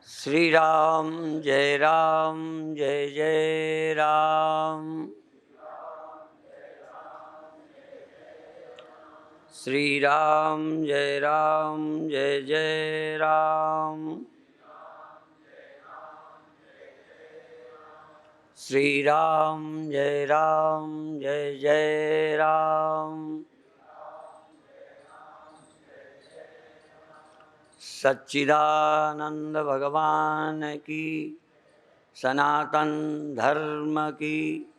श्री राम जय जय राम। श्री राम जय जय राम। श्री राम जय जय राम। सच्चिदानंद भगवान की, सनातन धर्म की।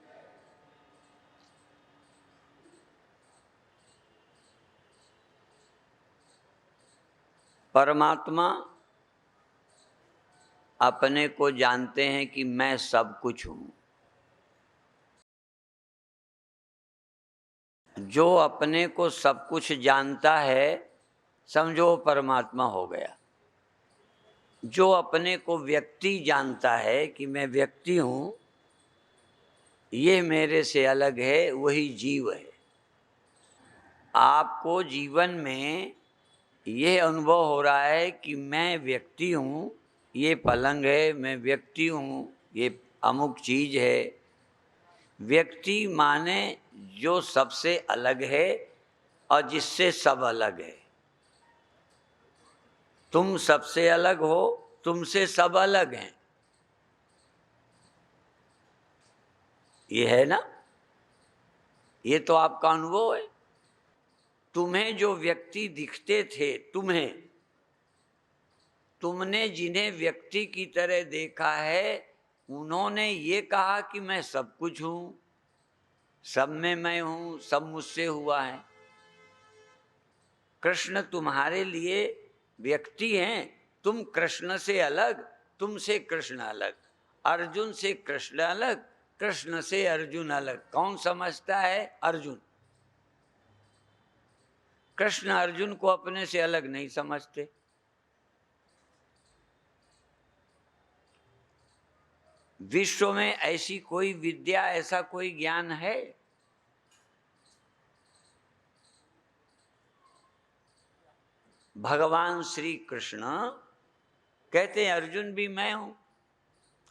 परमात्मा अपने को जानते हैं कि मैं सब कुछ हूं। जो अपने को सब कुछ जानता है, समझो परमात्मा हो गया। जो अपने को व्यक्ति जानता है कि मैं व्यक्ति हूं, ये मेरे से अलग है, वही जीव है। आपको जीवन में ये अनुभव हो रहा है कि मैं व्यक्ति हूं, ये पलंग है, मैं व्यक्ति हूं, ये अमुक चीज है। व्यक्ति माने जो सबसे अलग है और जिससे सब अलग है। तुम सबसे अलग हो, तुमसे सब अलग हैं। ये है ना, ये तो आपका अनुभव है। तुम्हें जो व्यक्ति दिखते थे, तुमने जिन्हें व्यक्ति की तरह देखा है, उन्होंने ये कहा कि मैं सब कुछ हूं, सब में मैं हूं, सब मुझसे हुआ है। कृष्ण तुम्हारे लिए व्यक्ति हैं, तुम कृष्ण से अलग, तुमसे कृष्ण अलग, अर्जुन से कृष्ण अलग, कृष्ण से अर्जुन अलग। कौन समझता है? अर्जुन। कृष्ण अर्जुन को अपने से अलग नहीं समझते। विश्व में ऐसी कोई विद्या, ऐसा कोई ज्ञान है? भगवान श्री कृष्ण कहते हैं अर्जुन भी मैं हूं,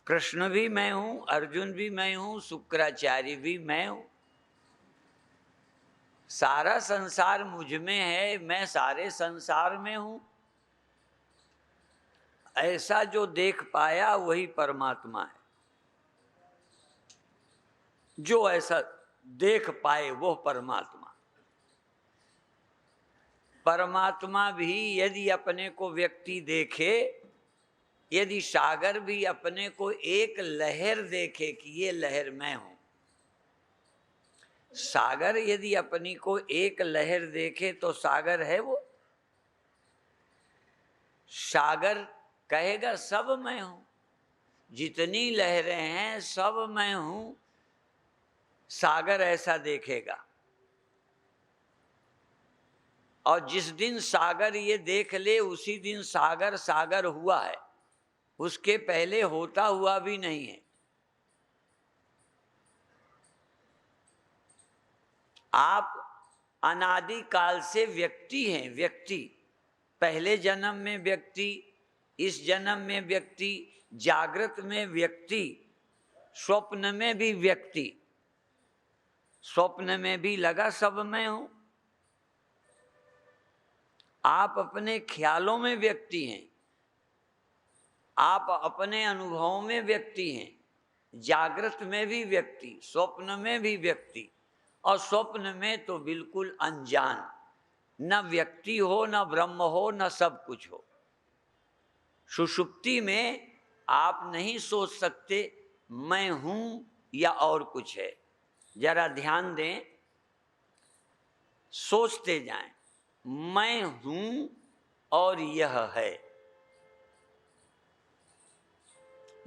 कृष्ण भी मैं हूं, अर्जुन भी मैं हूं, शुक्राचार्य भी मैं हूं। सारा संसार मुझ में है, मैं सारे संसार में हूं। ऐसा जो देख पाया वही परमात्मा है। जो ऐसा देख पाए वो परमात्मा। परमात्मा भी यदि अपने को व्यक्ति देखे, यदि सागर भी अपने को एक लहर देखे कि ये लहर मैं हूं, सागर यदि अपनी को एक लहर देखे तो सागर है वो? सागर कहेगा सब मैं हूं, जितनी लहरें हैं सब मैं हूं। सागर ऐसा देखेगा। और जिस दिन सागर ये देख ले, उसी दिन सागर सागर हुआ है, उसके पहले होता हुआ भी नहीं है। आप अनादि काल से व्यक्ति हैं, व्यक्ति। पहले जन्म में व्यक्ति, इस जन्म में व्यक्ति, जागृत में व्यक्ति, स्वप्न में भी व्यक्ति। स्वप्न में भी लगा सब मैं हूं। आप अपने ख्यालों में व्यक्ति हैं, आप अपने अनुभवों में व्यक्ति हैं। जागृत में भी व्यक्ति, स्वप्न में भी व्यक्ति, और स्वप्न में तो बिल्कुल अनजान। न व्यक्ति हो, न ब्रह्म हो, न सब कुछ हो। सुषुप्ति में आप नहीं सोच सकते मैं हूं या और कुछ है। जरा ध्यान दें, सोचते जाएं, मैं हूं और यह है।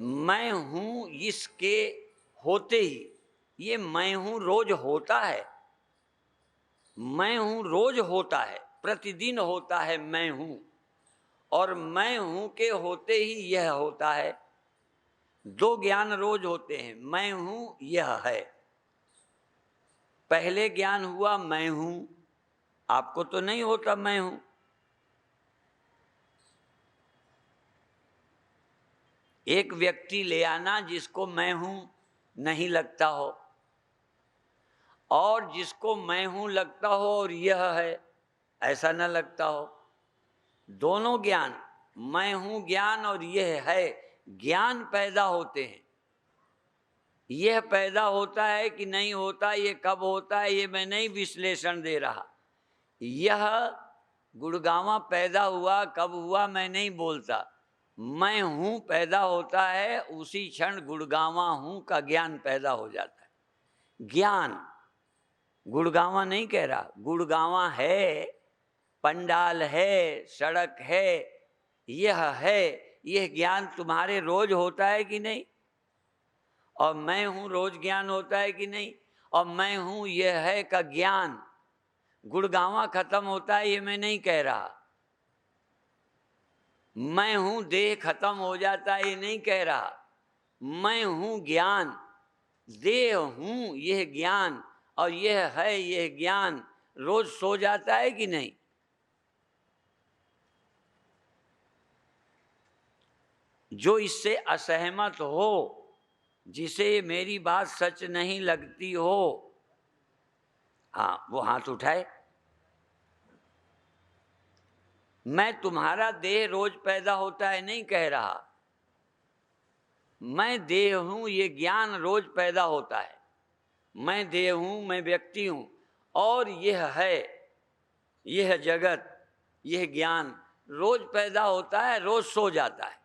मैं हूं इसके होते ही, ये मैं हूं रोज होता है। मैं हूं रोज होता है, प्रतिदिन होता है मैं हूं। और मैं हूं के होते ही यह होता है। दो ज्ञान रोज होते हैं, मैं हूं यह है। पहले ज्ञान हुआ मैं हूं, आपको तो नहीं होता मैं हूं। एक व्यक्ति ले आना जिसको मैं हूं नहीं लगता हो, और जिसको मैं हूं लगता हो और यह है ऐसा न लगता हो। दोनों ज्ञान, मैं हूं ज्ञान और यह है ज्ञान पैदा होते हैं। यह पैदा होता है कि नहीं होता, ये कब होता है, ये मैं नहीं विश्लेषण दे रहा। यह गुड़गांवा पैदा हुआ कब हुआ मैं नहीं बोलता। मैं हूं पैदा होता है, उसी क्षण गुड़गांवा हूं का ज्ञान पैदा हो जाता है। ज्ञान, गुड़गांवा नहीं कह रहा, गुड़गांवा है, पंडाल है, सड़क है, यह है, यह ज्ञान तुम्हारे रोज होता है कि नहीं? और मैं हूं रोज ज्ञान होता है कि नहीं? और मैं हूं यह है का ज्ञान गुड़गांवा खत्म होता है, ये मैं नहीं कह रहा। मैं हूं देह खत्म हो जाता है, ये नहीं कह रहा। मैं हूं ज्ञान, देह हूं यह ज्ञान, और यह है यह ज्ञान रोज सो जाता है कि नहीं? जो इससे असहमत हो, जिसे मेरी बात सच नहीं लगती हो, हाँ वो हाथ उठाए। मैं तुम्हारा देह रोज पैदा होता है नहीं कह रहा। मैं देह हूं ये ज्ञान रोज पैदा होता है। मैं देह हूं, मैं व्यक्ति हूं, और यह है, यह जगत, यह ज्ञान रोज पैदा होता है, रोज सो जाता है।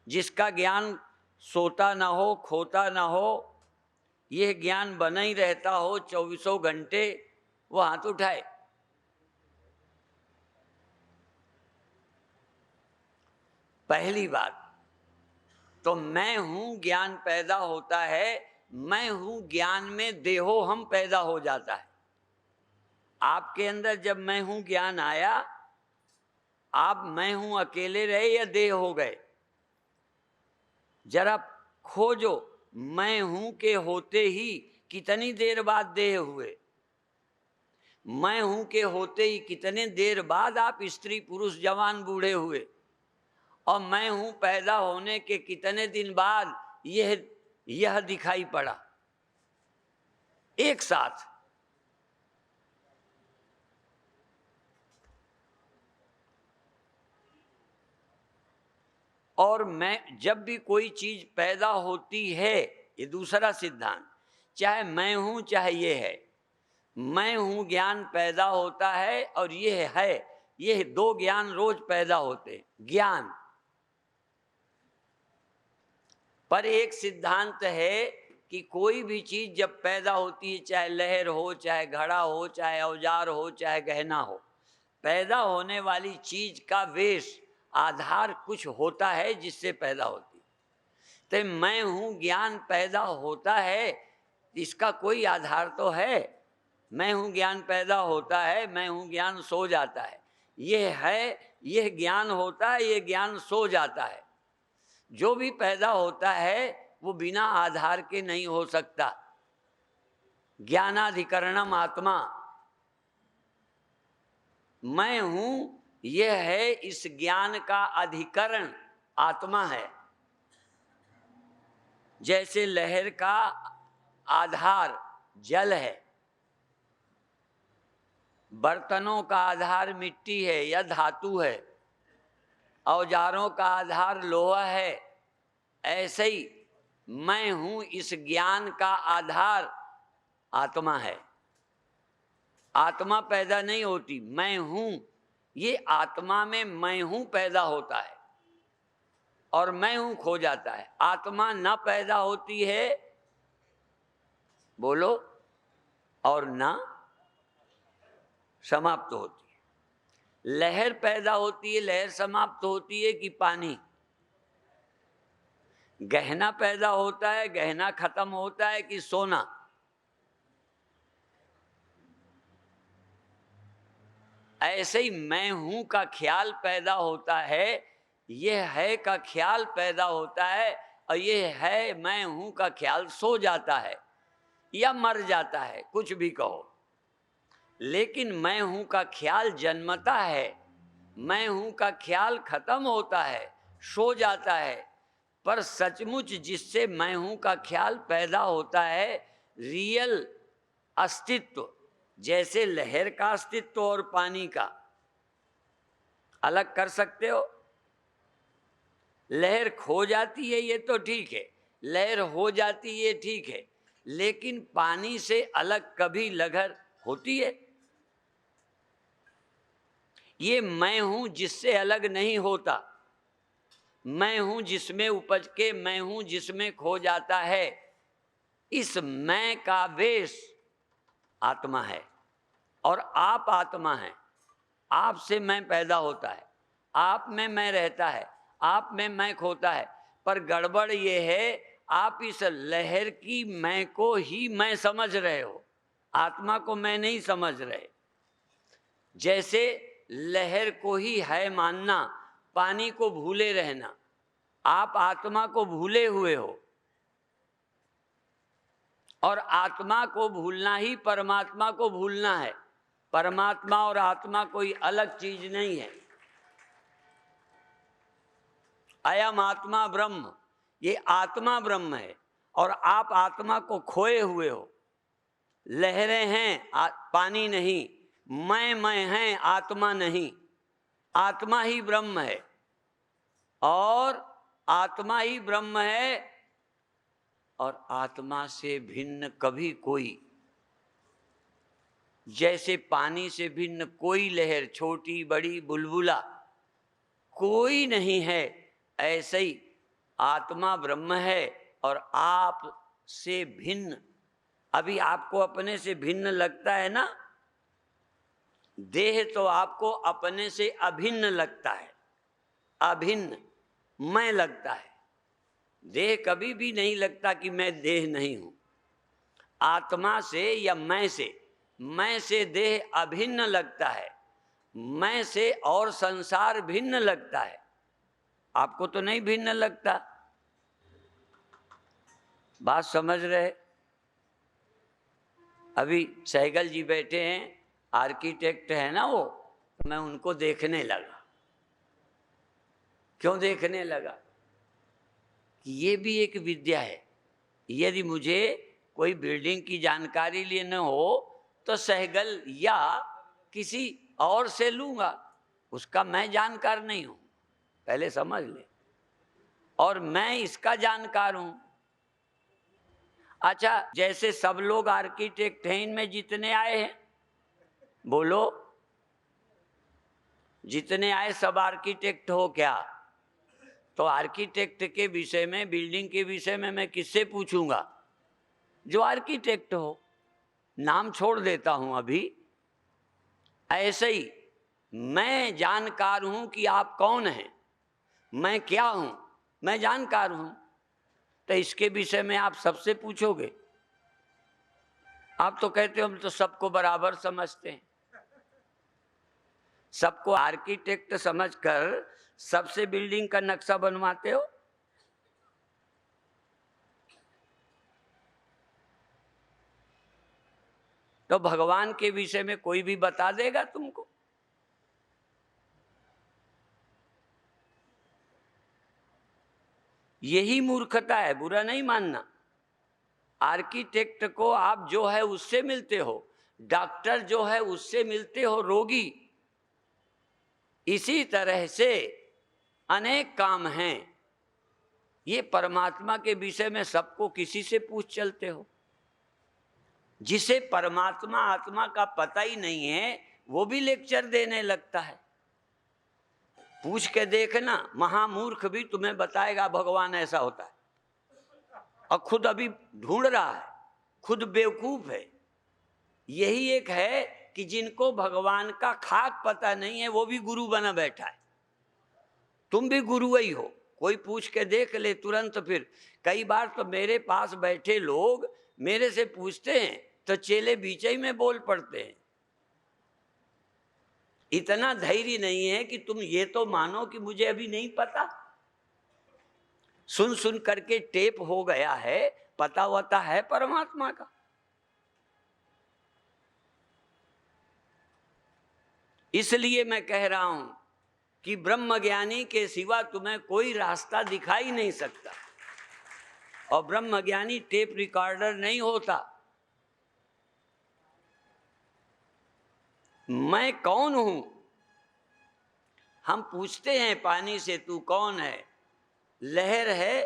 जिसका ज्ञान सोता ना हो, खोता ना हो, यह ज्ञान बना ही रहता हो 24 घंटे, वो हाथ उठाए। पहली बात तो मैं हूं ज्ञान पैदा होता है, मैं हूं ज्ञान में देहो हम पैदा हो जाता है। आपके अंदर जब मैं हूं ज्ञान आया, आप मैं हूं अकेले रहे या देह हो गए? जरा खोजो, मैं हूं के होते ही कितनी देर बाद देह हुए? मैं हूं के होते ही कितने देर बाद आप स्त्री पुरुष जवान बूढ़े हुए? और मैं हूं पैदा होने के कितने दिन बाद यह दिखाई पड़ा? एक साथ। और मैं जब भी कोई चीज पैदा होती है, ये दूसरा सिद्धांत, चाहे मैं हूं चाहे ये है, मैं हूं ज्ञान पैदा होता है और ये है, ये दो ज्ञान रोज पैदा होते। ज्ञान पर एक सिद्धांत है कि कोई भी चीज जब पैदा होती है, चाहे लहर हो, चाहे घड़ा हो, चाहे औजार हो, चाहे गहना हो, पैदा होने वाली चीज का वेश आधार कुछ होता है जिससे पैदा होती। तो मैं हूं ज्ञान पैदा होता है, इसका कोई आधार तो है। मैं हूं ज्ञान पैदा होता है, मैं हूं ज्ञान सो जाता है, यह है, यह ज्ञान होता है, यह ज्ञान सो जाता है। जो भी पैदा होता है वो बिना आधार के नहीं हो सकता। ज्ञानाधिकरणम आत्मा, मैं हूं यह है, इस ज्ञान का अधिकरण आत्मा है। जैसे लहर का आधार जल है, बर्तनों का आधार मिट्टी है या धातु है, औजारों का आधार लोहा है, ऐसे ही मैं हूं इस ज्ञान का आधार आत्मा है। आत्मा पैदा नहीं होती, मैं हूं, ये आत्मा में मैं हूं पैदा होता है और मैं हूं खो जाता है। आत्मा न पैदा होती है, बोलो, और न समाप्त होती है। लहर पैदा होती है, लहर समाप्त होती है कि पानी? गहना पैदा होता है, गहना खत्म होता है कि सोना? ऐसे ही मैं हूं का ख्याल पैदा होता है, यह है का ख्याल पैदा होता है, और यह है मैं हूं का ख्याल सो जाता है या मर जाता है, कुछ भी कहो। लेकिन मैं हूं का ख्याल जन्मता है, मैं हूं का ख्याल खत्म होता है, सो जाता है। पर सचमुच जिससे मैं हूं का ख्याल पैदा होता है, रियल अस्तित्व, जैसे लहर का अस्तित्व और पानी का अलग कर सकते हो। लहर खो जाती है ये तो ठीक है, लहर हो जाती है ये ठीक है, लेकिन पानी से अलग कभी लहर होती है? ये मैं हूं जिससे अलग नहीं होता। मैं हूं जिसमें उपज के मैं हूं जिसमें खो जाता है। इस मैं का वेश आत्मा है और आप आत्मा हैं। आप से मैं पैदा होता है, आप में मैं रहता है, आप में मैं खोता है। पर गड़बड़ ये है, आप इस लहर की मैं को ही मैं समझ रहे हो, आत्मा को मैं नहीं समझ रहे। जैसे लहर को ही है मानना, पानी को भूले रहना। आप आत्मा को भूले हुए हो और आत्मा को भूलना ही परमात्मा को भूलना है। परमात्मा और आत्मा कोई अलग चीज नहीं है। अयम आत्मा ब्रह्म, ये आत्मा ब्रह्म है और आप आत्मा को खोए हुए हो। लहरें हैं, पानी नहीं। मैं हैं, आत्मा नहीं। आत्मा ही ब्रह्म है और आत्मा ही ब्रह्म है और आत्मा से भिन्न कभी कोई, जैसे पानी से भिन्न कोई लहर, छोटी बड़ी बुलबुला कोई नहीं है, ऐसे ही आत्मा ब्रह्म है और आप से भिन्न। अभी आपको अपने से भिन्न लगता है ना, देह तो आपको अपने से अभिन्न लगता है, अभिन्न मैं लगता है। देह कभी भी नहीं लगता कि मैं देह नहीं हूं। आत्मा से या मैं से देह अभिन्न लगता है, मैं से और संसार भिन्न लगता है। आपको तो नहीं भिन्न लगता। बात समझ रहे? अभी सहगल जी बैठे हैं, आर्किटेक्ट है ना वो, मैं उनको देखने लगा। क्यों देखने लगा? कि ये भी एक विद्या है। यदि मुझे कोई बिल्डिंग की जानकारी लेना हो तो सहगल या किसी और से लूंगा, उसका मैं जानकार नहीं हूं, पहले समझ ले। और मैं इसका जानकार हूं। अच्छा, जैसे सब लोग आर्किटेक्ट हैं, इनमें जितने आए हैं बोलो, जितने आए सब आर्किटेक्ट हो क्या? तो आर्किटेक्ट के विषय में, बिल्डिंग के विषय में मैं किससे पूछूंगा? जो आर्किटेक्ट हो। नाम छोड़ देता हूं अभी। ऐसे ही मैं जानकार हूं कि आप कौन हैं, मैं क्या हूं, मैं जानकार हूं। तो इसके विषय में आप सबसे पूछोगे? आप तो कहते हो हम तो सबको बराबर समझते हैं। सबको आर्किटेक्ट समझकर सबसे बिल्डिंग का नक्शा बनवाते हो। तो भगवान के विषय में कोई भी बता देगा तुमको? यही मूर्खता है, बुरा नहीं मानना। आर्किटेक्ट को आप जो है उससे मिलते हो, डॉक्टर जो है उससे मिलते हो, रोगी। इसी तरह से अनेक काम हैं। ये परमात्मा के विषय में सबको किसी से पूछ चलते हो। जिसे परमात्मा आत्मा का पता ही नहीं है वो भी लेक्चर देने लगता है। पूछ के देखना, महामूर्ख भी तुम्हें बताएगा भगवान ऐसा होता है, और खुद अभी ढूंढ रहा है, खुद बेवकूफ है। यही एक है कि जिनको भगवान का खाक पता नहीं है वो भी गुरु बना बैठा है। तुम भी गुरु ही हो, कोई पूछ के देख ले तुरंत। फिर कई बार तो मेरे पास बैठे लोग मेरे से पूछते हैं तो चेले बीच ही में बोल पड़ते हैं। इतना धैर्य नहीं है कि तुम ये तो मानो कि मुझे अभी नहीं पता। सुन सुन करके टेप हो गया है, पता होता है परमात्मा का। इसलिए मैं कह रहा हूं कि ब्रह्म ज्ञानी के सिवा तुम्हें कोई रास्ता दिखाई नहीं सकता। और ब्रह्मज्ञानी टेप रिकॉर्डर नहीं होता। मैं कौन हूं? हम पूछते हैं पानी से तू कौन है? लहर है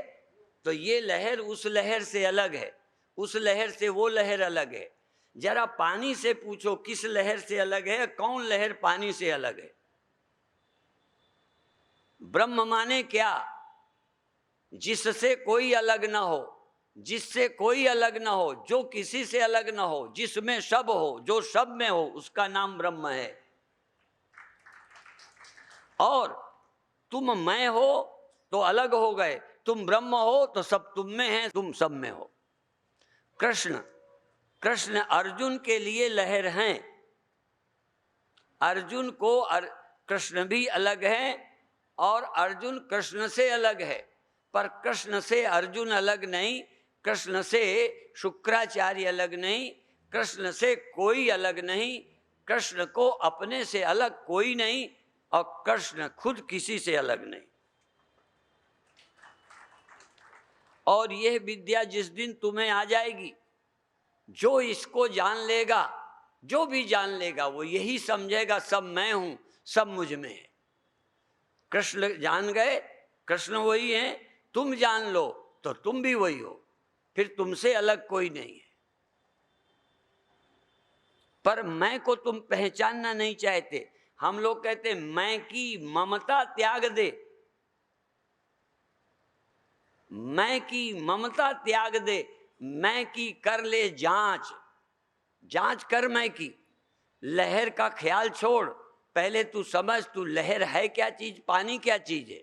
तो ये लहर उस लहर से अलग है, उस लहर से वो लहर अलग है। जरा पानी से पूछो किस लहर से अलग है, कौन लहर पानी से अलग है? ब्रह्म माने क्या? जिससे कोई अलग ना हो, जिससे कोई अलग ना हो, जो किसी से अलग ना हो, जिसमें सब हो, जो सब में हो, उसका नाम ब्रह्म है। और तुम मैं हो तो अलग हो गए, तुम ब्रह्म हो तो सब तुम में है, तुम सब में हो। कृष्ण अर्जुन के लिए लहर हैं। अर्जुन को कृष्ण भी अलग है और अर्जुन कृष्ण से अलग है, पर कृष्ण से अर्जुन अलग नहीं, कृष्ण से शुक्राचार्य अलग नहीं, कृष्ण से कोई अलग नहीं, कृष्ण को अपने से अलग कोई नहीं और कृष्ण खुद किसी से अलग नहीं। और यह विद्या जिस दिन तुम्हें आ जाएगी, जो इसको जान लेगा, जो भी जान लेगा, वो यही समझेगा सब मैं हूं, सब मुझ में है। कृष्ण जान गए, कृष्ण वही है, तुम जान लो तो तुम भी वही हो, फिर तुमसे अलग कोई नहीं है। पर मैं को तुम पहचानना नहीं चाहते। हम लोग कहते मैं की ममता त्याग दे, मैं की ममता त्याग दे, मैं की कर ले जांच, जांच कर मैं की। लहर का ख्याल छोड़, पहले तू समझ तू लहर है क्या चीज, पानी क्या चीज है,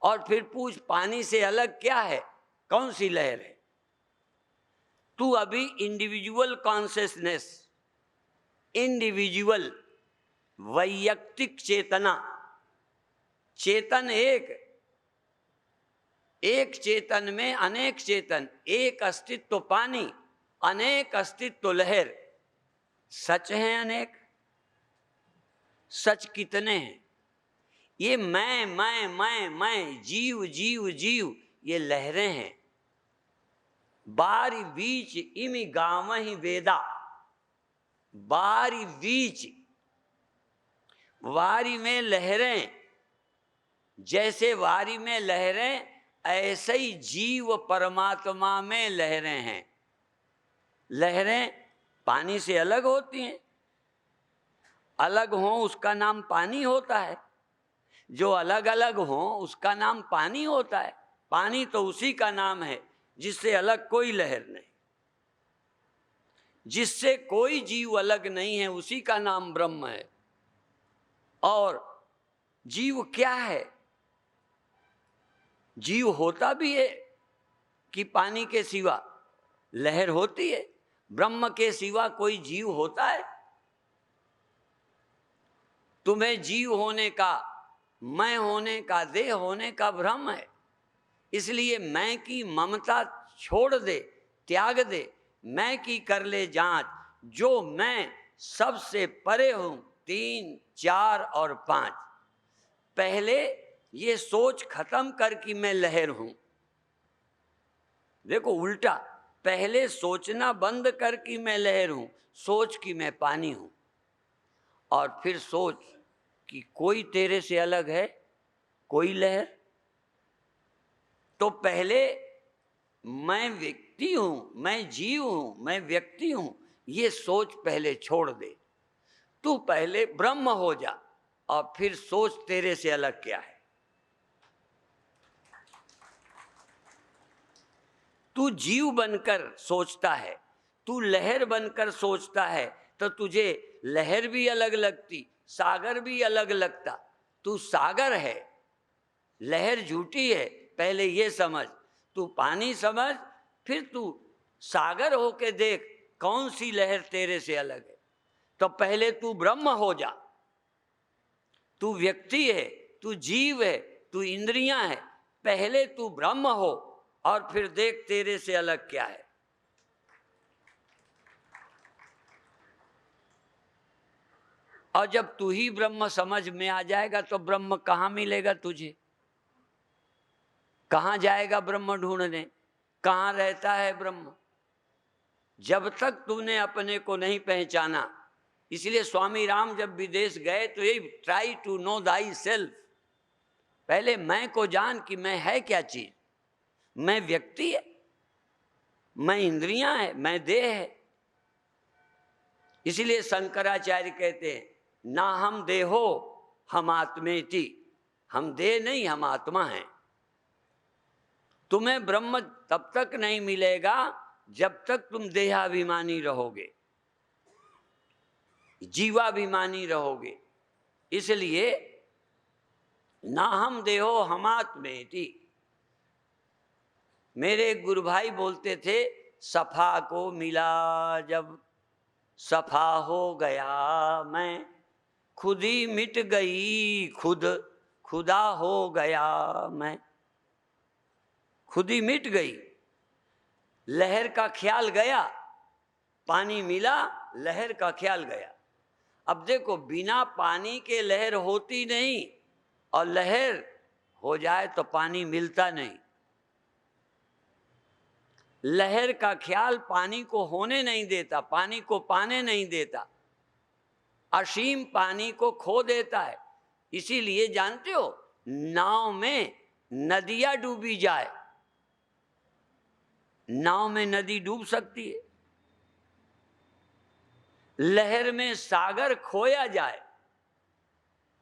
और फिर पूछ पानी से अलग क्या है, कौन सी लहर है। तू अभी इंडिविजुअल कॉन्शियसनेस, इंडिविजुअल वैयक्तिक चेतना, चेतन एक चेतन में अनेक चेतन, एक अस्तित्व पानी, अनेक अस्तित्व लहर। सच है अनेक, सच कितने हैं? ये मैं जीव जीव जीव, ये लहरें हैं। बारी बीच इमि गावहि वेदा, बारी बीच, वारी में लहरें, जैसे वारी में लहरें ऐसे ही जीव परमात्मा में लहरें हैं। लहरें पानी से अलग होती हैं, अलग हो उसका नाम पानी होता है, जो अलग अलग हो उसका नाम पानी होता है। पानी तो उसी का नाम है जिससे अलग कोई लहर नहीं, जिससे कोई जीव अलग नहीं है, उसी का नाम ब्रह्म है। और जीव क्या है? जीव होता भी है कि पानी के सिवा लहर होती है, ब्रह्म के सिवा कोई जीव होता है? तुम्हें जीव होने का, मैं होने का, देह होने का भ्रम है। इसलिए मैं की ममता छोड़ दे, त्याग दे, मैं की कर ले जांच, जो मैं सबसे परे हूं, 3, 4 और 5। पहले ये सोच खत्म कर कि मैं लहर हूं। देखो उल्टा, पहले सोचना बंद कर कि मैं लहर हूं, सोच कि मैं पानी हूं, और फिर सोच कि कोई तेरे से अलग है, कोई लहर। तो पहले मैं व्यक्ति हूं, मैं जीव हूं, मैं व्यक्ति हूं, ये सोच पहले छोड़ दे। तू पहले ब्रह्म हो जा और फिर सोच तेरे से अलग क्या है। तू जीव बनकर सोचता है, तू लहर बनकर सोचता है, तो तुझे लहर भी अलग लगती, सागर भी अलग लगता। तू सागर है, लहर झूठी है, पहले ये समझ। तू पानी समझ, फिर तू सागर होके देख कौन सी लहर तेरे से अलग है। तो पहले तू ब्रह्म हो जा। तू व्यक्ति है, तू जीव है, तू इंद्रियां है, पहले तू ब्रह्म हो और फिर देख तेरे से अलग क्या है। और जब तू ही ब्रह्म समझ में आ जाएगा तो ब्रह्म कहाँ मिलेगा तुझे? कहाँ जाएगा ब्रह्म ढूंढने? कहाँ रहता है ब्रह्म? जब तक तुमने अपने को नहीं पहचाना। इसलिए स्वामी राम जब विदेश गए तो यही, try to know thyself. पहले मैं को जान कि मैं है क्या चीज। मैं व्यक्ति है, मैं इंद्रियां है, मैं देह है। इसलिए शंकराचार्य कहते हैं ना हम देहो हम आत्मेति। हम देह नहीं, हम आत्मा हैं। तुम्हें ब्रह्म तब तक नहीं मिलेगा जब तक तुम देहाभिमानी रहोगे, जीवाभिमानी रहोगे। इसलिए ना हम देहो हम आत्मेति। मेरे गुरु भाई बोलते थे, सफा को मिला जब सफा हो गया मैं, खुद ही मिट गई खुद खुदा हो गया मैं। खुद ही मिट गई। लहर का ख्याल गया, पानी मिला, लहर का ख्याल गया। अब देखो, बिना पानी के लहर होती नहीं, और लहर हो जाए तो पानी मिलता नहीं। लहर का ख्याल पानी को होने नहीं देता, पानी को पाने नहीं देता, असीम पानी को खो देता है। इसीलिए जानते हो, नाव में नदियां डूबी जाए, नाव में नदी डूब सकती है। लहर में सागर खोया जाए,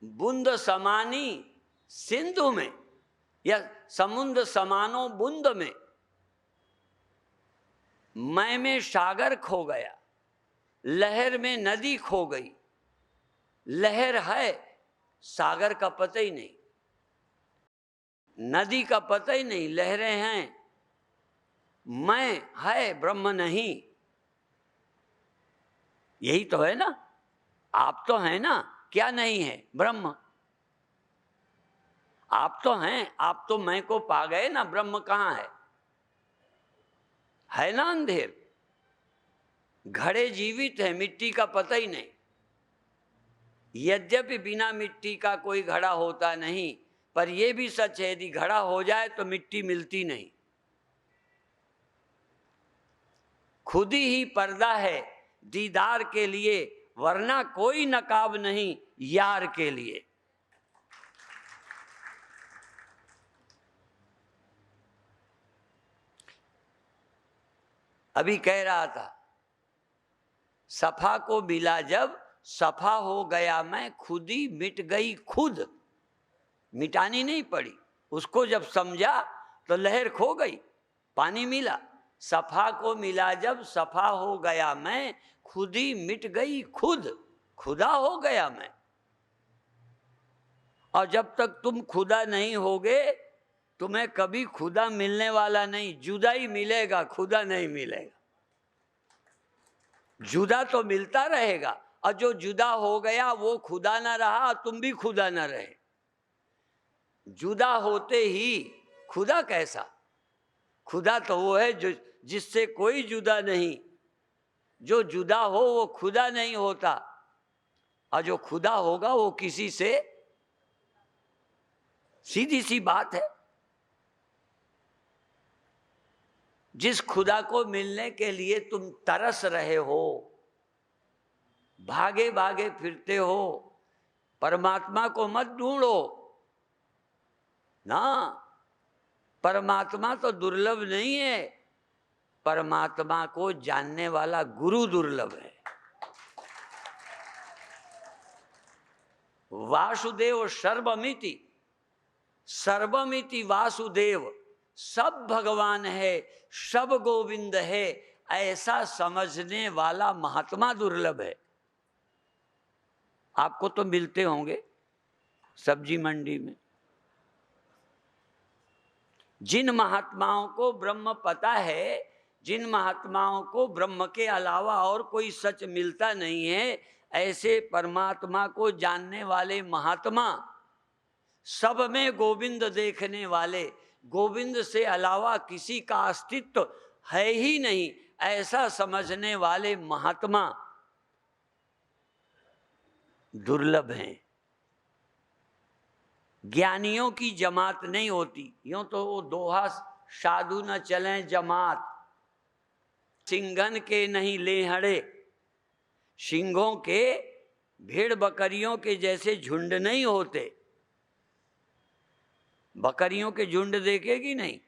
बूंद समानी सिंधु में, या समुद्र समानो बूंद में। मैं में सागर खो गया, लहर में नदी खो गई। लहर है, सागर का पता ही नहीं, नदी का पता ही नहीं, लहरें हैं। मैं है, ब्रह्म नहीं। यही तो है ना। आप तो हैं ना, क्या नहीं है? ब्रह्म। आप तो हैं, आप तो मैं को पा गए ना। ब्रह्म कहाँ है ना अंधेर। घड़े जीवित है, मिट्टी का पता ही नहीं। यद्यपि बिना मिट्टी का कोई घड़ा होता नहीं, पर यह भी सच है, यदि घड़ा हो जाए तो मिट्टी मिलती नहीं। खुद ही पर्दा है दीदार के लिए, वरना कोई नकाब नहीं यार के लिए। अभी कह रहा था, सफा को मिला जब सफा हो गया मैं, खुद ही मिट गई खुद। मिटानी नहीं पड़ी, उसको जब समझा तो लहर खो गई, पानी मिला। सफा को मिला जब सफा हो गया मैं, खुद ही मिट गई खुद खुदा हो गया मैं। और जब तक तुम खुदा नहीं होगे, तुम्हें कभी खुदा मिलने वाला नहीं। जुदा ही मिलेगा, खुदा नहीं मिलेगा। जुदा तो मिलता रहेगा, और जो जुदा हो गया वो खुदा ना रहा, तुम भी खुदा ना रहे। जुदा होते ही खुदा कैसा? खुदा तो वो है जो जिससे कोई जुदा नहीं। जो जुदा हो वो खुदा नहीं होता, और जो खुदा होगा वो किसी से, सीधी सी बात है। जिस खुदा को मिलने के लिए तुम तरस रहे हो, भागे भागे फिरते हो, परमात्मा को मत ढूंढो ना। परमात्मा तो दुर्लभ नहीं है, परमात्मा को जानने वाला गुरु दुर्लभ है। वासुदेव सर्वमिति, सर्वमिति वासुदेव। सब भगवान है, सब गोविंद है, ऐसा समझने वाला महात्मा दुर्लभ है। आपको तो मिलते होंगे सब्जी मंडी में। जिन महात्माओं को ब्रह्म पता है, जिन महात्माओं को ब्रह्म के अलावा और कोई सच मिलता नहीं है, ऐसे परमात्मा को जानने वाले महात्मा, सब में गोविंद देखने वाले, गोविंद से अलावा किसी का अस्तित्व है ही नहीं, ऐसा समझने वाले महात्मा दुर्लभ हैं। ज्ञानियों की जमात नहीं होती। यूं तो वो दोहा साधु न चलें जमात, सिंघन के नहीं लेहड़े। सिंघों के, भेड़ बकरियों के जैसे झुंड नहीं होते। बकरियों के झुंड देखेगी नहीं,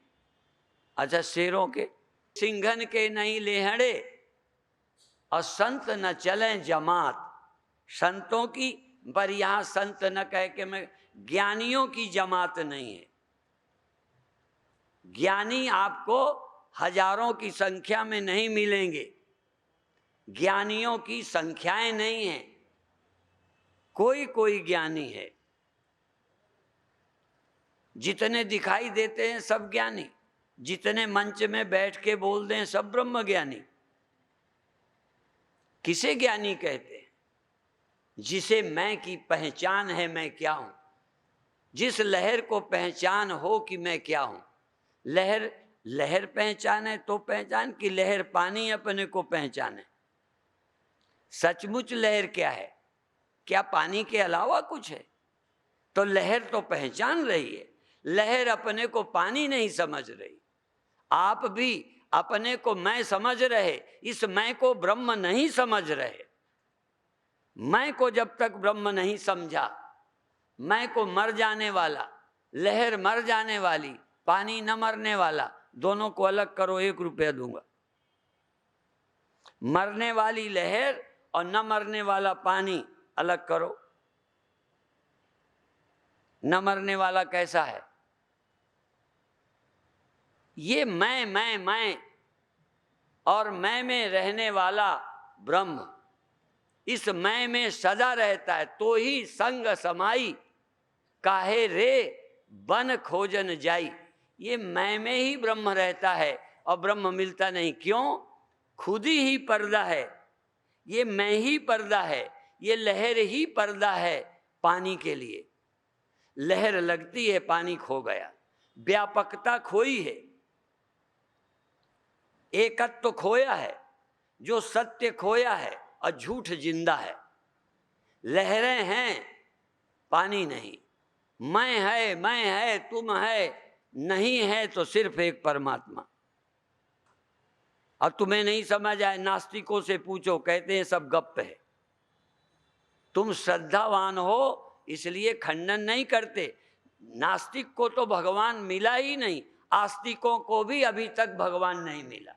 अच्छा शेरों के। सिंघन के नहीं लेहड़े और संत न चलें जमात। संतों की, पर यहां संत न कह के मैं, ज्ञानियों की जमात नहीं है। ज्ञानी आपको हजारों की संख्या में नहीं मिलेंगे, ज्ञानियों की संख्याएं नहीं है, कोई कोई ज्ञानी है। जितने दिखाई देते हैं सब ज्ञानी, जितने मंच में बैठ के बोल दें सब ब्रह्म ज्ञानी। किसे ज्ञानी कहते हैं? जिसे मैं की पहचान है, मैं क्या हूं। जिस लहर को पहचान हो कि मैं क्या हूं। लहर, लहर पहचान है तो पहचान कि लहर पानी अपने को पहचाने। सचमुच लहर क्या है? क्या पानी के अलावा कुछ है? तो लहर तो पहचान रही है, लहर अपने को पानी नहीं समझ रही। आप भी अपने को मैं समझ रहे, इस मैं को ब्रह्म नहीं समझ रहे। मैं को जब तक ब्रह्म नहीं समझा, मैं को मर जाने वाला, लहर मर जाने वाली, पानी न मरने वाला, दोनों को अलग करो, 1 रुपया दूंगा। मरने वाली लहर और न मरने वाला पानी अलग करो। न मरने वाला कैसा है? ये मैं और मैं में रहने वाला ब्रह्म, इस मैं में सदा रहता है। तो ही संग समाई, काहे रे बन खोजन जाई। ये मैं में ही ब्रह्म रहता है और ब्रह्म मिलता नहीं। क्यों? खुद ही पर्दा है, ये मैं ही पर्दा है, ये लहर ही पर्दा है पानी के लिए। लहर लगती है, पानी खो गया, व्यापकता खोई है, एकत्व तो खोया है, जो सत्य खोया है और झूठ जिंदा है। लहरें हैं, पानी नहीं। मैं है, तुम है, नहीं है तो सिर्फ एक परमात्मा। और तुम्हें नहीं समझ आए, नास्तिकों से पूछो, कहते हैं सब गप्प है। तुम श्रद्धावान हो इसलिए खंडन नहीं करते। नास्तिक को तो भगवान मिला ही नहीं, आस्तिकों को भी अभी तक भगवान नहीं मिला।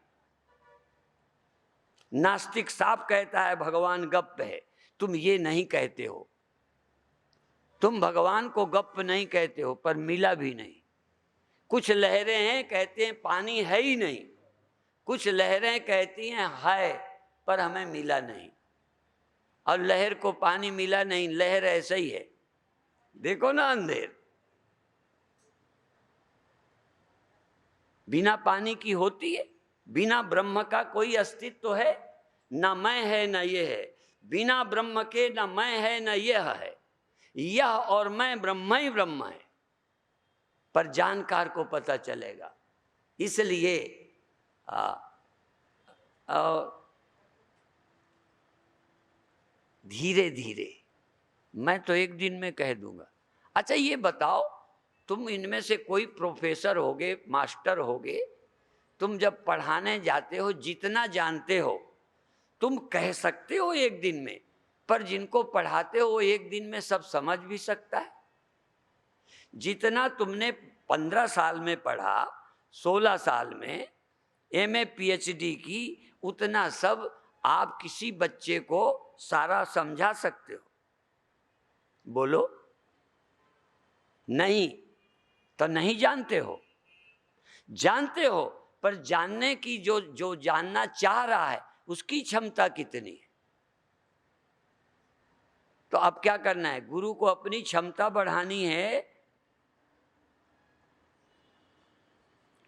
नास्तिक साफ कहता है भगवान गप्प है, तुम ये नहीं कहते हो। तुम भगवान को गप्प नहीं कहते हो, पर मिला भी नहीं। कुछ लहरें हैं कहते हैं पानी है ही नहीं, कुछ लहरें कहती हैं है, पर हमें मिला नहीं। और लहर को पानी मिला नहीं, लहर ऐसा ही है। देखो ना अंधेर, बिना पानी की होती है? बिना ब्रह्म का कोई अस्तित्व है? ना मैं है ना ये है। बिना ब्रह्म के ना मैं है ना यह है। यह और मैं ब्रह्म ही ब्रह्म है, पर जानकार को पता चलेगा। इसलिए धीरे धीरे, मैं तो एक दिन में कह दूंगा। अच्छा ये बताओ, तुम इनमें से कोई प्रोफेसर होगे, मास्टर होगे, तुम जब पढ़ाने जाते हो, जितना जानते हो तुम कह सकते हो एक दिन में, पर जिनको पढ़ाते हो वो एक दिन में सब समझ भी सकता है? जितना तुमने 15 साल में पढ़ा, 16 साल में MA PhD की, उतना सब आप किसी बच्चे को सारा समझा सकते हो? बोलो नहीं, तो नहीं जानते हो। जानते हो, पर जानने की जो जानना चाह रहा है उसकी क्षमता कितनी है? तो अब क्या करना है? गुरु को अपनी क्षमता बढ़ानी है।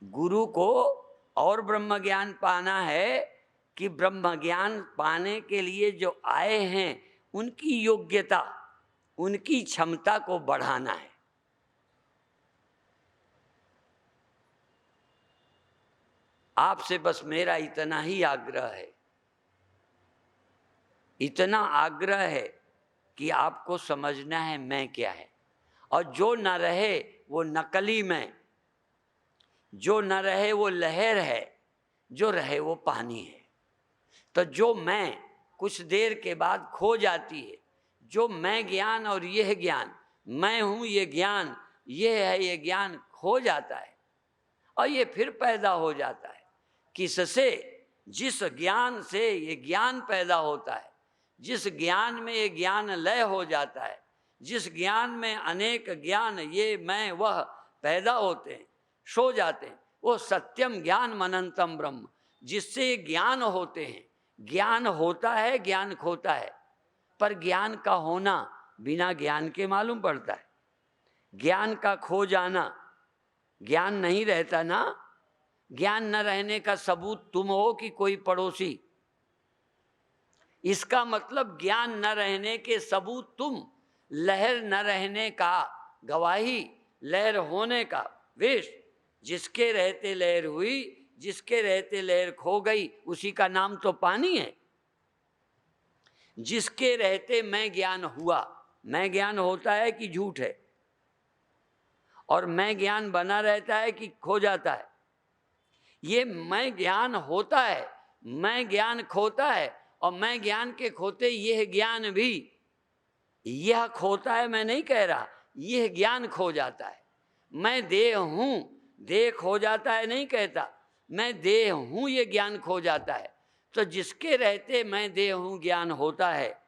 गुरु को और ब्रह्म ज्ञान पाना है कि ब्रह्म ज्ञान पाने के लिए जो आए हैं उनकी योग्यता, उनकी क्षमता को बढ़ाना है। आपसे बस मेरा इतना ही आग्रह है, इतना आग्रह है कि आपको समझना है मैं क्या है। और जो न रहे वो नकली मैं, जो न रहे वो लहर है, जो रहे वो पानी है। तो जो मैं कुछ देर के बाद खो जाती है, जो मैं ज्ञान और यह ज्ञान, मैं हूँ ये ज्ञान, ये है ये ज्ञान खो जाता है और ये फिर पैदा हो जाता है। किससे? जिस ज्ञान से ये ज्ञान पैदा होता है, जिस ज्ञान में ये ज्ञान लय हो जाता है, जिस ज्ञान में अनेक ज्ञान ये मैं वह पैदा होते हैं, सो जाते हैं, वो सत्यम ज्ञान मनंतम ब्रह्म, जिससे ज्ञान होते हैं। ज्ञान होता है, ज्ञान खोता है, पर ज्ञान का होना बिना ज्ञान के मालूम पड़ता है। ज्ञान का खो जाना, ज्ञान नहीं रहता ना। ज्ञान न रहने का सबूत तुम हो कि कोई पड़ोसी। इसका मतलब ज्ञान न रहने के सबूत तुम, लहर न रहने का गवाही, लहर होने का वेश। जिसके रहते लहर हुई, जिसके रहते लहर खो गई, उसी का नाम तो पानी है। जिसके रहते मैं ज्ञान हुआ, मैं ज्ञान होता है कि झूठ है? और मैं ज्ञान बना रहता है कि खो जाता है? ये मैं ज्ञान होता है, मैं ज्ञान खोता है, और मैं ज्ञान के खोते यह ज्ञान भी, यह खोता है मैं नहीं कह रहा, यह ज्ञान खो जाता है। मैं देह हूं, देह खो जाता है नहीं कहता, मैं देह हूं ये ज्ञान खो जाता है। तो जिसके रहते मैं देह हूं ज्ञान होता है,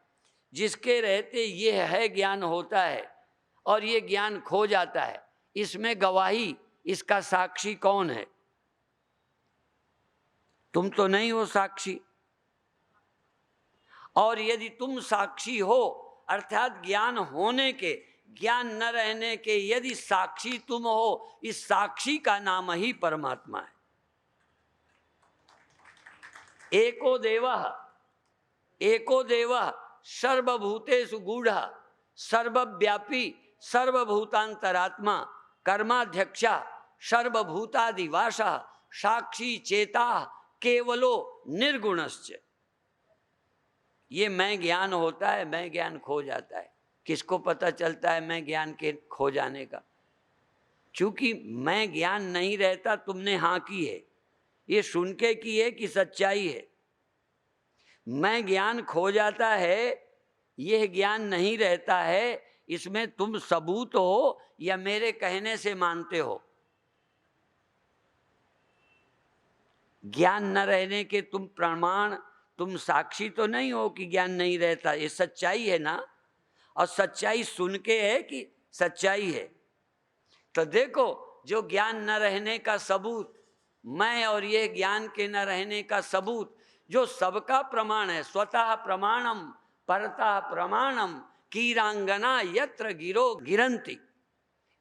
जिसके रहते ये है ज्ञान होता है, और ये ज्ञान खो जाता है। इसमें गवाही, इसका साक्षी कौन है? तुम तो नहीं हो साक्षी। और यदि तुम साक्षी हो, अर्थात ज्ञान होने के, ज्ञान न रहने के यदि साक्षी तुम हो, इस साक्षी का नाम ही परमात्मा है। एको देवः, एको देवः सर्वभूतेषु गूढ़ः, सर्वव्यापी सर्वभूतांतरात्मा, कर्माध्यक्षा सर्वभूतादिवासः, साक्षी चेता केवलो निर्गुणश्च। ये मैं ज्ञान होता है, मैं ज्ञान खो जाता है। किसको पता चलता है मैं ज्ञान के खो जाने का? चूंकि मैं ज्ञान नहीं रहता, तुमने हाँ की है, ये सुन के की है कि सच्चाई है? मैं ज्ञान खो जाता है, यह ज्ञान नहीं रहता है, इसमें तुम सबूत हो या मेरे कहने से मानते हो? ज्ञान न रहने के तुम प्रमाण, तुम साक्षी तो नहीं हो कि ज्ञान नहीं रहता। ये सच्चाई है ना, और सच्चाई सुन के है कि सच्चाई है? तो देखो, जो ज्ञान न रहने का सबूत, मैं और ये ज्ञान के न रहने का सबूत, जो सबका प्रमाण है, स्वतः प्रमाणम परतः प्रमाणम कीरांगना यत्र गिरो गिरंती।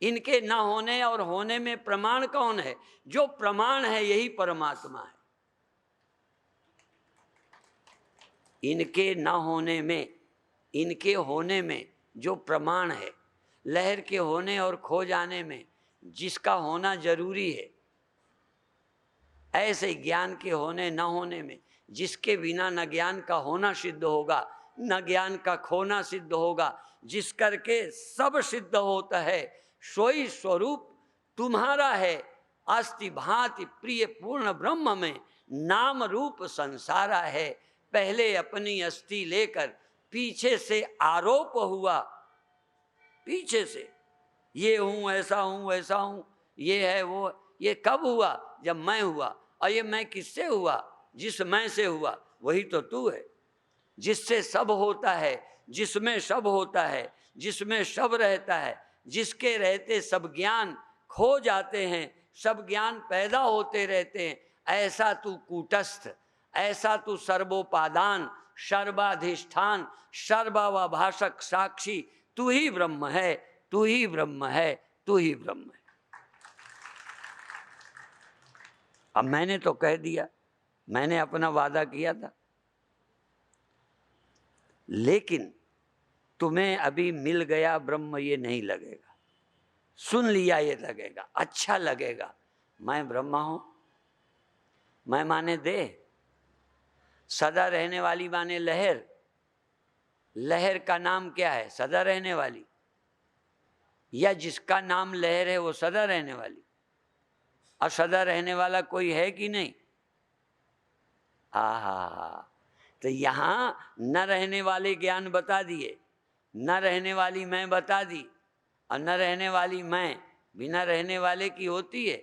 इनके न होने और होने में प्रमाण कौन है? जो प्रमाण है यही परमात्मा है। इनके न होने में, इनके होने में जो प्रमाण है, लहर के होने और खो जाने में जिसका होना जरूरी है, ऐसे ज्ञान के होने न होने में जिसके बिना न ज्ञान का होना सिद्ध होगा, न ज्ञान का खोना सिद्ध होगा, जिस करके सब सिद्ध होता है, सोई स्वरूप तुम्हारा है। अस्ति भांति प्रिय पूर्ण ब्रह्म में नाम रूप संसारा है। पहले अपनी अस्थि लेकर पीछे से आरोप हुआ, पीछे से ये हूँ, ऐसा हूँ, ऐसा हूँ, ये है वो। ये कब हुआ? जब मैं हुआ। और ये मैं किससे हुआ? जिस मैं से हुआ, वही तो तू है। जिससे सब होता है, जिसमें सब होता है, जिसमें सब रहता है, जिसके रहते सब ज्ञान खो जाते हैं, सब ज्ञान पैदा होते रहते हैं। ऐसा तू कूटस्थ, ऐसा तू सर्वोपादान, सर्वाधिष्ठान, सर्वाभाषक साक्षी, तू ही ब्रह्म है, तू ही ब्रह्म है, तू ही ब्रह्म है। अब मैंने तो कह दिया, मैंने अपना वादा किया था, लेकिन तुम्हें अभी मिल गया ब्रह्म ये नहीं लगेगा। सुन लिया ये लगेगा, अच्छा लगेगा। मैं ब्रह्मा हूं, मैं माने देह, सदा रहने वाली माने लहर। लहर का नाम क्या है? सदा रहने वाली। या जिसका नाम लहर है वो सदा रहने वाली? और सदा रहने वाला कोई है कि नहीं? आहा, तो यहाँ न रहने वाले ज्ञान बता दिए, न रहने वाली मैं बता दी, और न रहने वाली मैं बिना रहने वाले की होती है।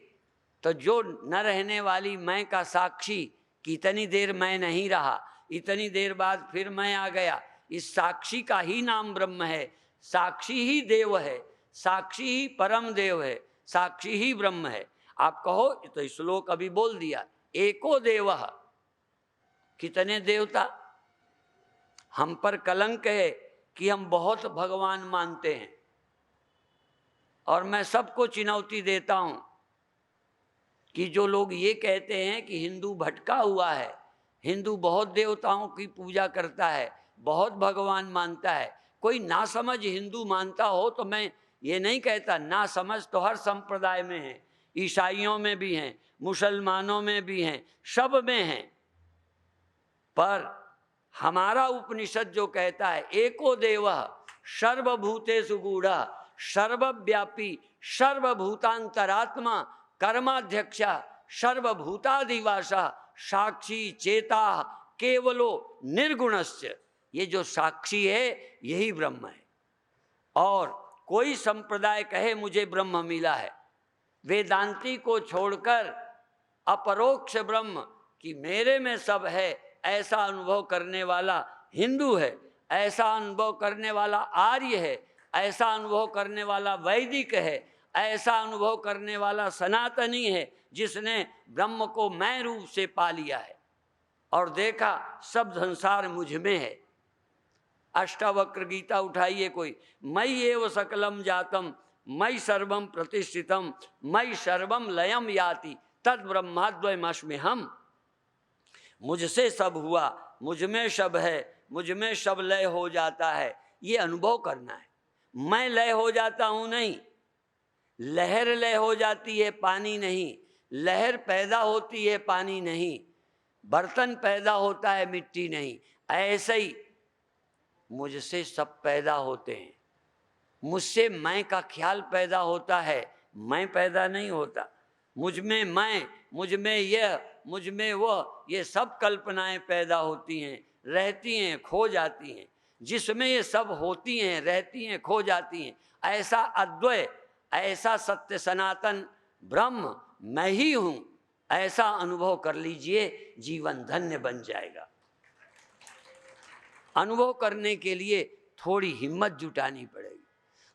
तो जो न रहने वाली मैं का साक्षी कि इतनी देर मैं नहीं रहा, इतनी देर बाद फिर मैं आ गया, इस साक्षी का ही नाम ब्रह्म है। साक्षी ही देव है, साक्षी ही परम देव है, साक्षी ही ब्रह्म है। आप कहो तो श्लोक अभी बोल दिया, एको देवः, कितने देवता। हम पर कलंक है कि हम बहुत भगवान मानते हैं, और मैं सबको चुनौती देता हूं कि जो लोग ये कहते हैं कि हिंदू भटका हुआ है, हिंदू बहुत देवताओं की पूजा करता है, बहुत भगवान मानता है, कोई नासमझ हिंदू मानता हो तो मैं ये नहीं कहता, नासमझ तो हर संप्रदाय में है, ईसाइयों में भी हैं, मुसलमानों में भी हैं, सब में हैं। पर हमारा उपनिषद जो कहता है एको देवः सर्वभूतेषु गूढ़ः सर्वव्यापी सर्वभूतांतरात्मा कर्माध्यक्षा सर्वभूतादिवासा साक्षी चेता केवलो निर्गुणस्य, ये जो साक्षी है यही ब्रह्म है। और कोई संप्रदाय कहे मुझे ब्रह्म मिला है, वेदांती को छोड़कर अपरोक्ष ब्रह्म कि मेरे में सब है, ऐसा अनुभव करने वाला हिंदू है, ऐसा अनुभव करने वाला आर्य है, ऐसा अनुभव करने वाला वैदिक है, ऐसा अनुभव करने वाला सनातनी है, जिसने ब्रह्म को मैं रूप से पा लिया है और देखा सब संसार मुझ में है। अष्टावक्र गीता उठाइए कोई, मयि एव सकलम जातम मयि सर्वम प्रतिष्ठितम मयि सर्वम लयम याति तद ब्रह्माद्वयमस्मि हम। मुझसे सब हुआ, मुझ में सब है, मुझ में सब लय हो जाता है, ये अनुभव करना है। मैं लय हो जाता हूं नहीं, लहर लय हो जाती है, पानी नहीं। लहर पैदा होती है, पानी नहीं। बर्तन पैदा होता है, मिट्टी नहीं। ऐसे ही मुझसे सब पैदा होते हैं, मुझसे मैं का ख्याल पैदा होता है, मैं पैदा नहीं होता। मुझ में मैं, मुझ में यह, मुझ में वह, ये सब कल्पनाएं पैदा होती हैं, रहती हैं, खो जाती हैं। जिसमें ये सब होती हैं, रहती हैं, खो जाती हैं, ऐसा अद्वय, ऐसा सत्य सनातन ब्रह्म मैं ही हूं, ऐसा अनुभव कर लीजिए, जीवन धन्य बन जाएगा। अनुभव करने के लिए थोड़ी हिम्मत जुटानी पड़ेगी।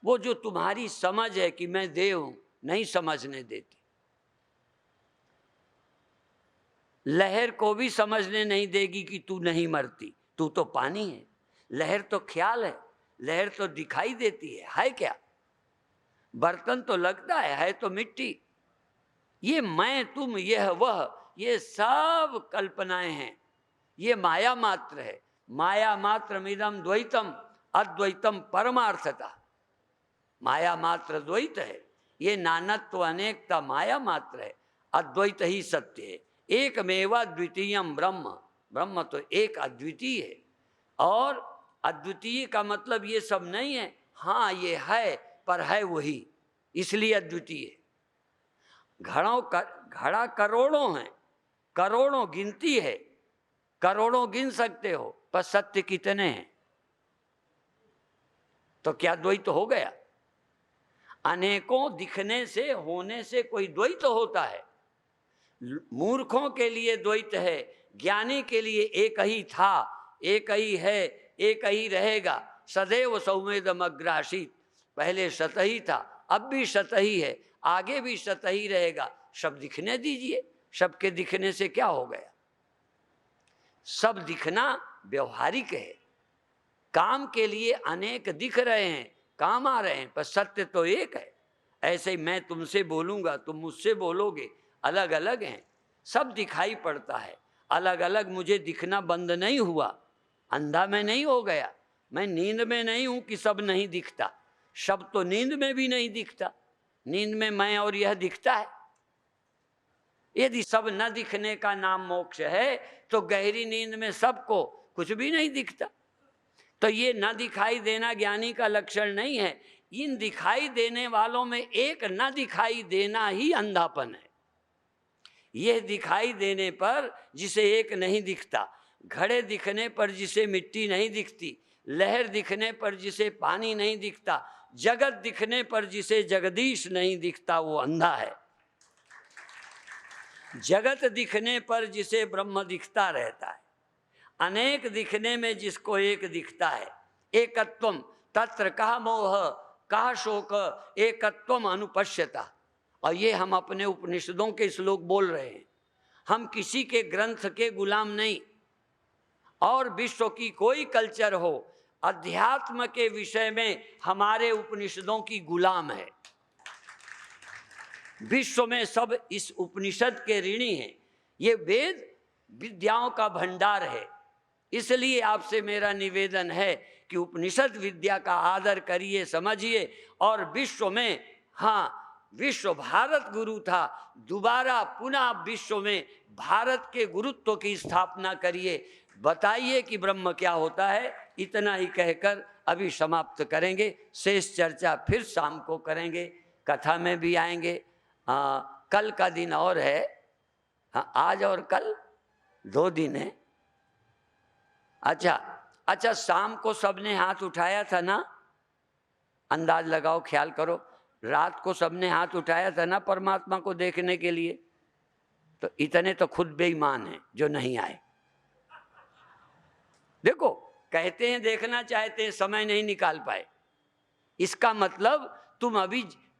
वो जो तुम्हारी समझ है कि मैं देव हूं, नहीं समझने देती। लहर को भी समझने नहीं देगी कि तू नहीं मरती, तू तो पानी है। लहर तो ख्याल है, लहर तो दिखाई देती है क्या? बर्तन तो लगता है तो मिट्टी। ये मैं तुम यह वह, ये सब कल्पनाएं हैं, ये माया मात्र है। माया मात्र मिदम द्वैतम अद्वैतम परमार्थता। माया मात्र द्वैत है, ये नानत्व अनेकता माया मात्र है, अद्वैत ही सत्य है। एकमेवा द्वितीयम ब्रह्म, ब्रह्म तो एक अद्वितीय है। और अद्वितीय का मतलब ये सब नहीं है, हाँ ये है पर है वही, इसलिए अद्वितीय है। घड़ा करोड़ों हैं, करोड़ों गिनती है, करोड़ों गिन सकते हो, पर सत्य कितने हैं? तो क्या द्वैत हो गया? अनेकों दिखने से, होने से कोई द्वैत होता है? मूर्खों के लिए द्वैत है, ज्ञानी के लिए एक ही था, एक ही है, एक ही रहेगा। सदैव सौमेदम अग्रासीत, पहले सत ही था, अब भी सत ही है, आगे भी सत ही रहेगा। सब दिखने दीजिए, सबके दिखने से क्या हो गया? सब दिखना व्यवहारिक है, काम के लिए अनेक दिख रहे हैं, काम आ रहे हैं, पर सत्य तो एक है। ऐसे ही मैं तुमसे बोलूंगा, तुम मुझसे बोलोगे, अलग अलग हैं, सब दिखाई पड़ता है, अलग अलग। मुझे दिखना बंद नहीं हुआ, अंधा मैं नहीं हो गया, मैं नींद में नहीं हूं कि सब नहीं दिखता। सब तो नींद में भी नहीं दिखता, नींद में मैं और यह दिखता है। यदि सब न दिखने का नाम मोक्ष है, तो गहरी नींद में सबको कुछ भी नहीं दिखता। तो ये न दिखाई देना ज्ञानी का लक्षण नहीं है। इन दिखाई देने वालों में एक न दिखाई देना ही अंधापन है। यह दिखाई देने पर जिसे एक नहीं दिखता, घड़े दिखने पर जिसे मिट्टी नहीं दिखती, लहर दिखने पर जिसे पानी नहीं दिखता, जगत दिखने पर जिसे जगदीश नहीं दिखता, वो अंधा है। जगत दिखने पर जिसे ब्रह्म दिखता रहता है, अनेक दिखने में जिसको एक दिखता है। एकत्वम तत्र कहा मोह कहा शोक एकत्वम अनुपश्यता। और ये हम अपने उपनिषदों के श्लोक बोल रहे हैं। हम किसी के ग्रंथ के गुलाम नहीं, और विश्व की कोई कल्चर हो, अध्यात्म के विषय में हमारे उपनिषदों की गुलाम है। विश्व में सब इस उपनिषद के ऋणी हैं। ये वेद विद्याओं का भंडार है। इसलिए आपसे मेरा निवेदन है कि उपनिषद विद्या का आदर करिए, समझिए। और विश्व में, हाँ, विश्व भारत गुरु था, दोबारा पुनः विश्व में भारत के गुरुत्व की स्थापना करिए। बताइए कि ब्रह्म क्या होता है। इतना ही कहकर अभी समाप्त करेंगे। शेष चर्चा फिर शाम को करेंगे, कथा में भी आएंगे। कल का दिन और है। हाँ, आज और कल 2 दिन है। अच्छा, शाम को सबने हाथ उठाया था ना? अंदाज लगाओ, ख्याल करो। रात को सबने हाथ उठाया था ना परमात्मा को देखने के लिए? तो इतने तो खुद बेईमान हैं जो नहीं आए। देखो, कहते हैं देखना चाहते हैं, समय नहीं निकाल पाए। इसका मतलब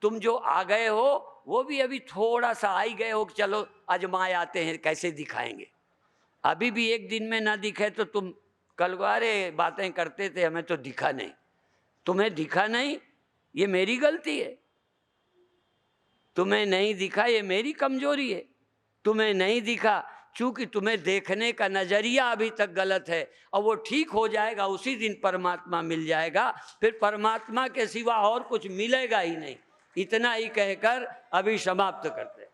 तुम जो आ गए हो वो भी अभी थोड़ा सा आई गए हो कि चलो आजमाए आते हैं कैसे दिखाएंगे। अभी भी एक दिन में ना दिखे तो तुम कल अरे बातें करते थे, हमें तो दिखा नहीं। तुम्हें दिखा नहीं, ये मेरी गलती है। तुम्हें नहीं दिखा, ये मेरी कमजोरी है। तुम्हें नहीं दिखा चूंकि तुम्हें देखने का नजरिया अभी तक गलत है, और वो ठीक हो जाएगा, उसी दिन परमात्मा मिल जाएगा। फिर परमात्मा के सिवा और कुछ मिलेगा ही नहीं। इतना ही कहकर अभी समाप्त करते हैं।